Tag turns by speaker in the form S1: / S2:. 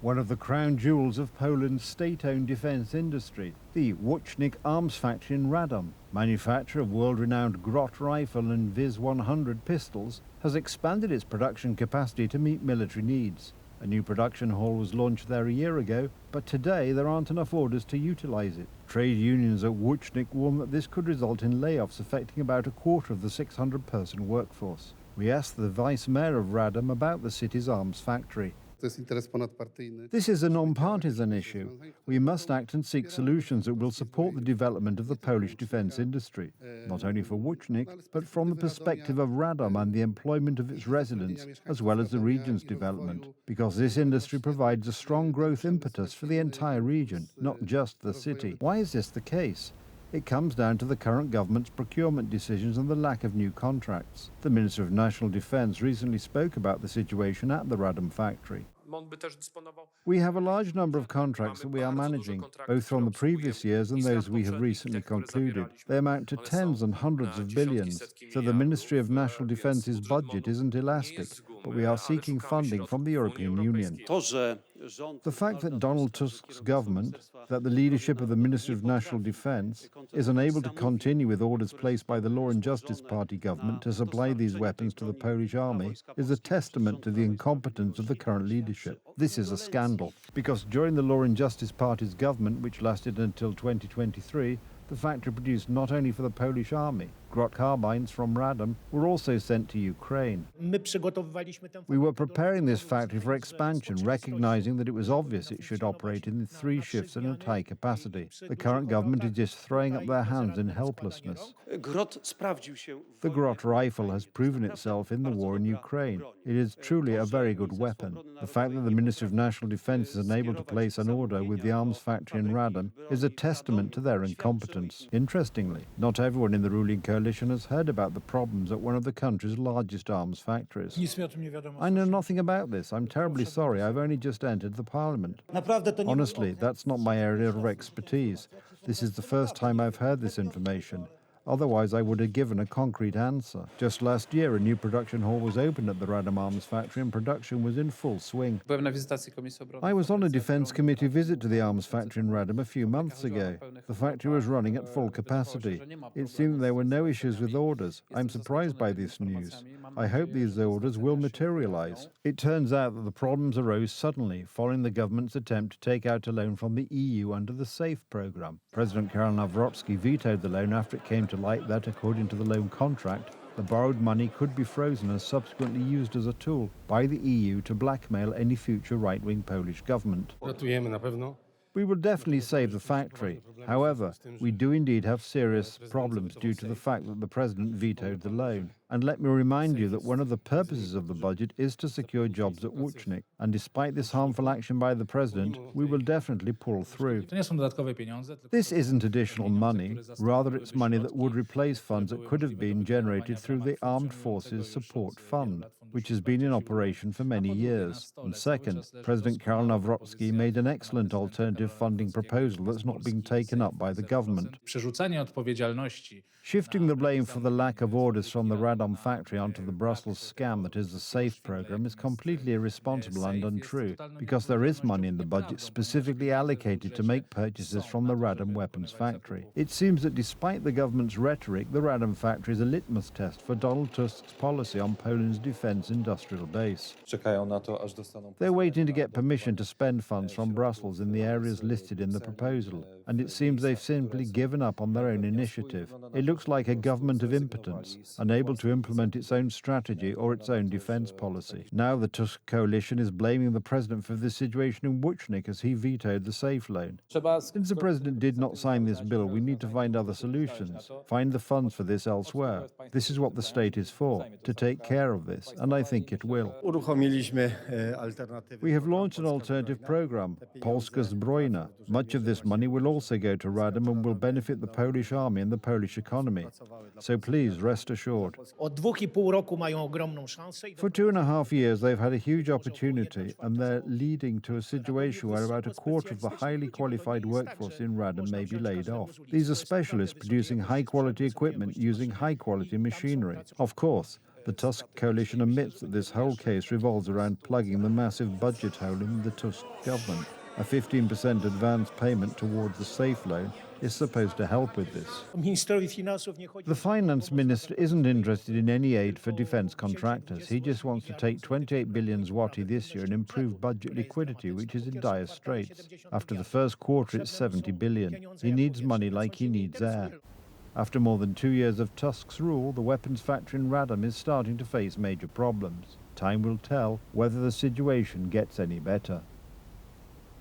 S1: one of the crown jewels of Poland's state-owned defence industry, the Łucznik arms factory in Radom, manufacturer of world-renowned Grot rifle and Viz 100 pistols, has expanded its production capacity to meet military needs. A new production hall was launched there a year ago, but today there aren't enough orders to utilise it. Trade unions at Łucznik warn that this could result in layoffs affecting about a quarter of the 600-person workforce. We asked the Vice Mayor of Radom about the city's arms factory. This is a non-partisan issue. We must act and seek solutions that will support the development of the Polish defence industry, not only for Łucznik, but from the perspective of Radom and the employment of its residents, as well as the region's development, because this industry provides a strong growth impetus for the entire region, not just the city. Why is this the case? It comes down to the current government's procurement decisions and the lack of new contracts. The Minister of National Defence recently spoke about the situation at the Radom factory. We have a large number of contracts that we are managing, both from the previous years and those we have recently concluded. They amount to tens and hundreds of billions, so the Ministry of National Defence's budget isn't elastic, but we are seeking funding from the European Union. The fact that Donald Tusk's government, that the leadership of the Ministry of National Defence, is unable to continue with orders placed by the Law and Justice Party government to supply these weapons to the Polish army is a testament to the incompetence of the current leadership. This is a scandal, because during the Law and Justice Party's government, which lasted until 2023, the factory produced not only for the Polish army. Grot carbines from Radom were also sent to Ukraine. We were preparing this factory for expansion, recognizing that it was obvious it should operate in 3 shifts and at high capacity. The current government is just throwing up their hands in helplessness. The Grot rifle has proven itself in the war in Ukraine. It is truly a very good weapon. The fact that the Ministry of National Defence is unable to place an order with the arms factory in Radom is a testament to their incompetence. Interestingly, not everyone in the ruling coalition has heard about the problems at one of the country's largest arms factories. I know nothing about this. I'm terribly sorry. I've only just entered the parliament. Honestly, that's not my area of expertise. This is the first time I've heard this information. Otherwise, I would have given a concrete answer. Just last year, a new production hall was opened at the Radom Arms factory and production was in full swing. I was on a Defence Committee visit to the arms factory in Radom a few months ago. The factory was running at full capacity. It seemed there were no issues with orders. I'm surprised by this news. I hope these orders will materialise. It turns out that the problems arose suddenly following the government's attempt to take out a loan from the EU under the SAFE programme. President Karol Nawrocki vetoed the loan after it came to light that, according to the loan contract, the borrowed money could be frozen and subsequently used as a tool by the EU to blackmail any future right-wing Polish government. We will definitely save the factory. However, we do indeed have serious problems due to the fact that the President vetoed the loan. And let me remind you that one of the purposes of the budget is to secure jobs at Łucznik. And despite this harmful action by the President, we will definitely pull through. This isn't additional money, rather it's money that would replace funds that could have been generated through the Armed Forces Support Fund, which has been in operation for many years. And second, President Karol Nawrocki made an excellent alternative funding proposal that's not being taken up by the government. Shifting the blame for the lack of orders from the Radom factory onto the Brussels scam that is the SAFE programme is completely irresponsible and untrue, because there is money in the budget specifically allocated to make purchases from the Radom weapons factory. It seems that despite the government's rhetoric, the Radom factory is a litmus test for Donald Tusk's policy on Poland's defence industrial base. They're waiting to get permission to spend funds from Brussels in the areas listed in the proposal, and it seems they've simply given up on their own initiative. It looks like a government of impotence, unable to implement its own strategy or its own defence policy. Now the Tusk coalition is blaming the President for this situation in Łucznik as he vetoed the SAFE loan. Since the President did not sign this bill, we need to find other solutions, find the funds for this elsewhere. This is what the state is for, to take care of this, and I think it will. We have launched an alternative programme, Polska Zbrojna. Much of this money will also go to Radom and will benefit the Polish army and the Polish economy. So please, rest assured. For 2.5 years, they've had a huge opportunity, and they're leading to a situation where about a quarter of the highly qualified workforce in Radom may be laid off. These are specialists producing high-quality equipment using high-quality machinery. Of course, The Tusk coalition admits that this whole case revolves around plugging the massive budget hole in the Tusk government. A 15% advance payment towards the safe loan is supposed to help with this. The finance minister isn't interested in any aid for defence contractors. He just wants to take 28 billion zloty this year and improve budget liquidity, which is in dire straits. After the first quarter, it's 70 billion. He needs money like he needs air. After more than 2 years of Tusk's rule, the weapons factory in Radom is starting to face major problems. Time will tell whether the situation gets any better.